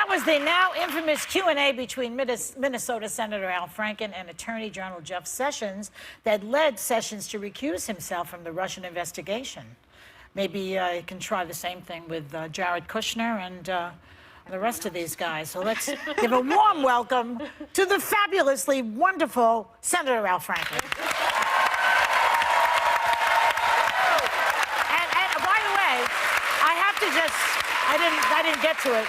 was the now infamous Q&A between Minnesota Senator Al Franken and Attorney General Jeff Sessions that led Sessions to recuse himself from the Russian investigation. Maybe he can try the same thing with Jared Kushner and the rest of these guys. So let's give a warm welcome to the fabulously wonderful Senator Al Franken. And by the way, I have to just, I didn't get to it,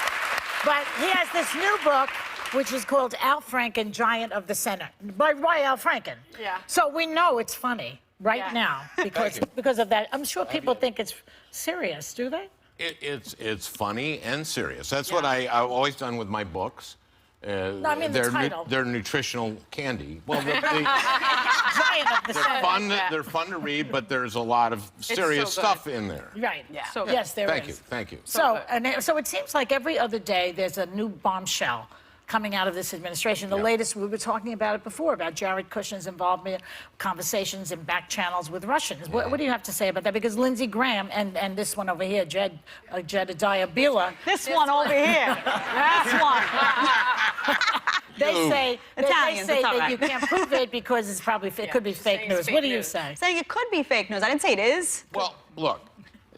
but he has this new book, which is called Al Franken, Giant of the Senate, by Al Franken. Yeah. So we know it's funny right now because of that. I'm sure people think it's serious, do they? It's funny and serious. That's what I've always done with my books. No, I mean the title. They're nutritional candy. Well, Giant of the Senate. they're fun to read, but there's a lot of serious stuff in there. Right. Yeah. So yes, there is. Thank you. So it seems like every other day there's a new bombshell coming out of this administration. The latest, we were talking about it before, about Jared Kushner's involvement, conversations in back channels with Russians. What do you have to say about that? Because Lindsey Graham and this one over here, Jedediah Bila. This one over here. This one. They say Italians, that you can't prove it because it's probably it could be fake news. What do you say? Saying it could be fake news. I didn't say it is. Well, look,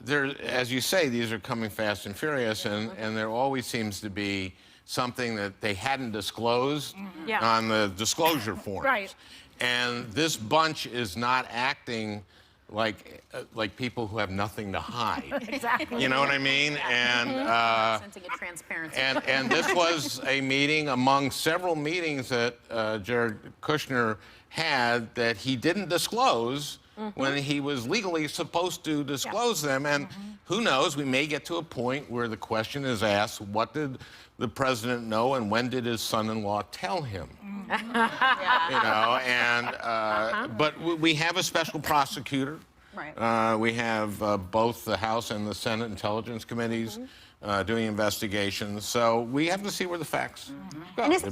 as you say, these are coming fast and furious, and there always seems to be something that they hadn't disclosed on the disclosure forms. Right. And this bunch is not acting like people who have nothing to hide. Exactly. You know what I mean? And Sensing a transparency. and this was a meeting among several meetings that Jared Kushner had that he didn't disclose when he was legally supposed to disclose them. And who knows, we may get to a point where the question is asked, what did the president know and when did his son-in-law tell him? You know, and but we have a special prosecutor. Right. We have both the House and the Senate Intelligence Committees doing investigations. So we have to see where the facts go. Isn't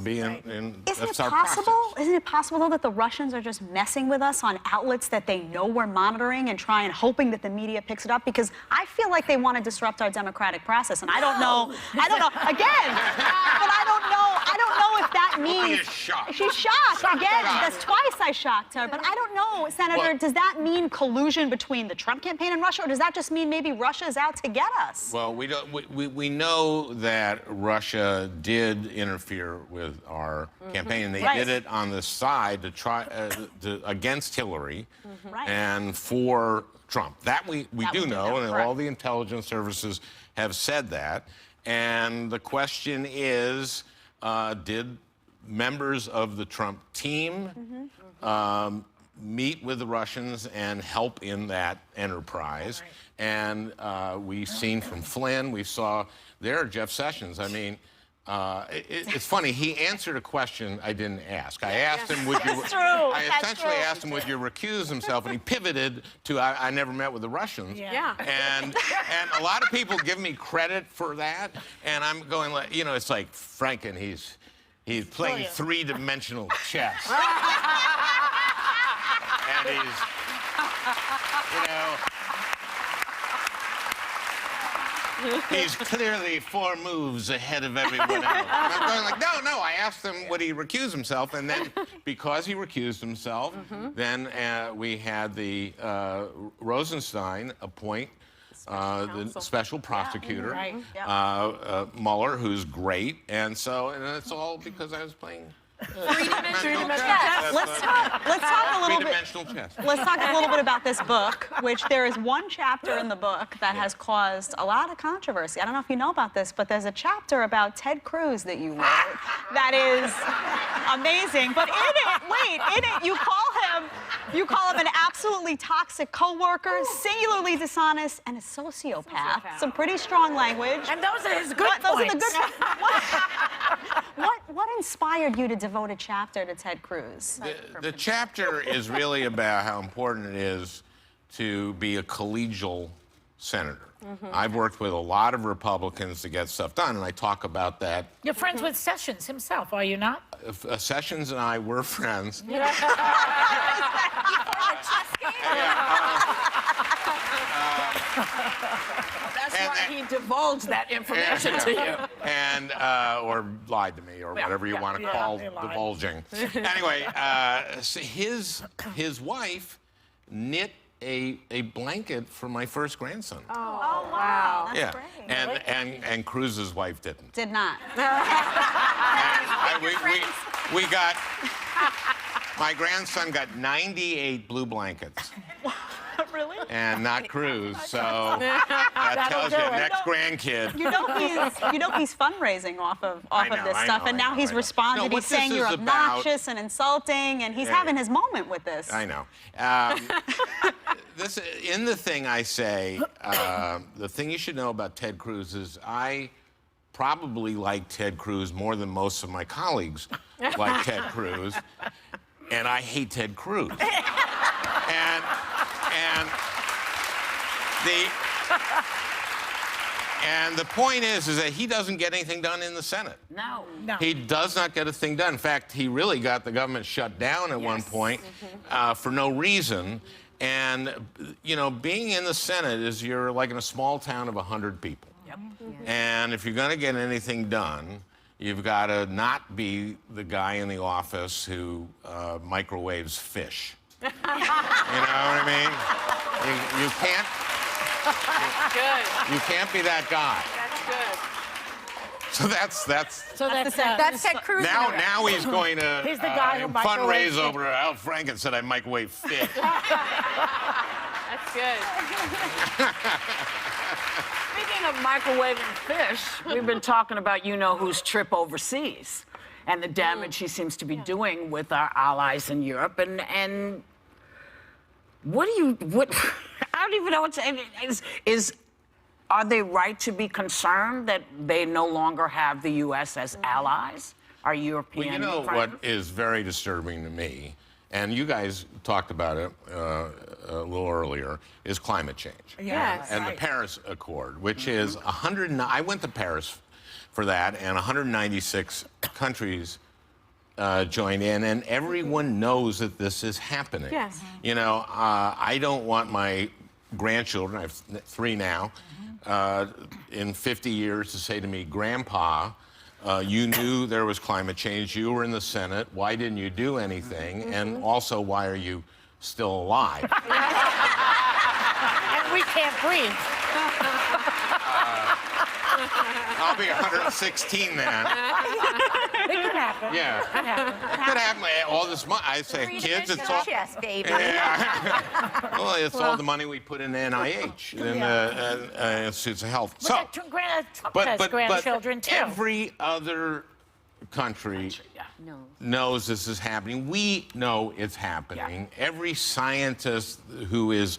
it possible, though, that the Russians are just messing with us on outlets that they know we're monitoring and hoping that the media picks it up? Because I feel like they want to disrupt our democratic process, and I don't know. Again, but I don't know if that means she's shocked again. That's twice I shocked her. But I don't know, Senator. Does that mean collusion between the Trump campaign and Russia, or does that just mean maybe Russia is out to get us? Well, we don't. We know that Russia did interfere with our campaign, and they did it on the side to try against Hillary and for Trump. That we do know, and all the intelligence services have said that. And the question is, did members of the Trump team meet with the Russians and help in that enterprise? And we've seen from Flynn, we saw there Jeff Sessions. I mean, it's funny. He answered a question I didn't ask. I asked him, would you? I essentially asked him, would you recuse himself? And he pivoted to, I never met with the Russians. And a lot of people give me credit for that. And I'm going, like, you know, it's like Franken. He's playing three-dimensional chess. And he's, you know, he's clearly 4 moves ahead of everyone else. And I'm going like, no. I asked him, would he recuse himself? And then, because he recused himself, then we had the Rosenstein appoint the special prosecutor, Mueller, who's great. And it's all because I was playing three-dimensional chess. Let's talk a little bit. Let's talk a little bit about this book, which there is one chapter in the book that has caused a lot of controversy. I don't know if you know about this, but there's a chapter about Ted Cruz that you wrote that is amazing. But in it, you call him an absolutely toxic coworker, singularly dishonest, and a sociopath. Some pretty strong language. And those are his good points. Those are the good. What inspired you to devote a chapter to Ted Cruz? The chapter is really about how important it is to be a collegial senator. I've worked with a lot of Republicans to get stuff done, and I talk about that. You're friends with Sessions himself, are you not? Sessions and I were friends. That's why he divulged that information to you. And or lied to me, or whatever you want to call he lied. divulging. Anyway, so his wife knit a blanket for my first grandson. Oh, wow. That's Yeah, great. and Cruz's wife didn't. Did not. We got my grandson got 98 blue blankets. Really? And not Cruz, so that tells you do it. next grandkid. You know he's fundraising off of this stuff, and now he's responded. No, what He's saying this you're is about- obnoxious and insulting, and he's having his moment with this. I know. In the thing I say, the thing you should know about Ted Cruz is I probably like Ted Cruz more than most of my colleagues like Ted Cruz, and I hate Ted Cruz. And the point is that he doesn't get anything done in the Senate. No. He does not get a thing done. In fact, he really got the government shut down at one point for no reason. And, you know, being in the Senate is you're like in a small town of 100 people. Yep. And if you're going to get anything done, you've got to not be the guy in the office who microwaves fish. You know what I mean? You can't. Good. You can't be that guy. That's good. So That's Ted Cruz. now he's going to He's the guy who fundraise microwaves over Al Franken said I microwave fish. That's good. Speaking of microwaving fish, we've been talking about you-know-who's trip overseas and the damage he seems to be doing with our allies in Europe. And what I don't even know what to say. Are they right to be concerned that they no longer have the U.S. as allies? Our European Well, you know friends? what is very disturbing to me, and you guys talked about it a little earlier, is climate change. Yes. And the Paris Accord, which is 109. I went to Paris for that, and 196 countries joined in, and everyone knows that this is happening. Yes. You know, I don't want my grandchildren, I have 3 now, in 50 years to say to me, Grandpa, you knew there was climate change, you were in the Senate, why didn't you do anything? And also, why are you still alive? And we can't breathe. I'll be 116 then. It could happen. Yeah. It could happen. It could happen all this money. I say, kids, it's all. Yes, baby. Yeah. Well, it's all the money we put in NIH, in Institutes of Health. So, Trump has grandchildren, too. every other country knows this is happening. We know it's happening. Every scientist who has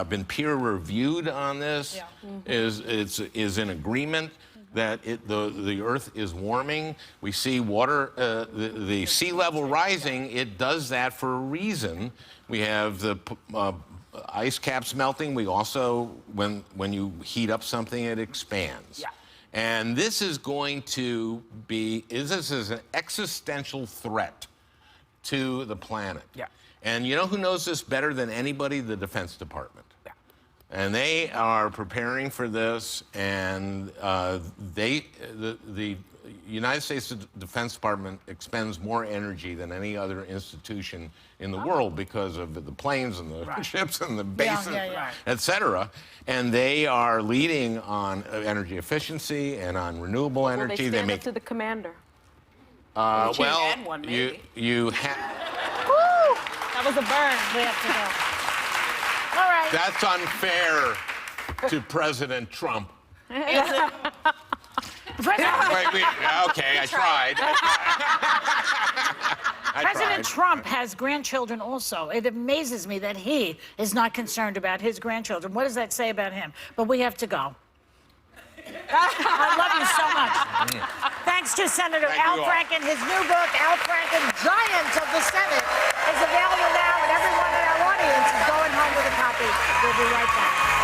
been peer reviewed on this is in agreement that the Earth is warming. We see water, the sea level rising. It does that for a reason. We have the ice caps melting. We also, when you heat up something, it expands. Yeah. And this is going to be, this is an existential threat to the planet. Yeah. And you know who knows this better than anybody? The Defense Department. Yeah. And they are preparing for this, and the United States Defense Department expends more energy than any other institution in the world because of the planes and the ships and the bases, et cetera. And they are leading on energy efficiency and on renewable energy. They stand make up to the commander. well, add one, you maybe. That was a burn. We have to go. All right. That's unfair to President Trump. Okay, I tried. President Trump has grandchildren also. It amazes me that he is not concerned about his grandchildren. What does that say about him? But we have to go. I love you so much. Thanks to Senator Al Franken. His new book, Al Franken, Giants of the Senate, is available now, and everyone in our audience is going home with a copy. We'll be right back.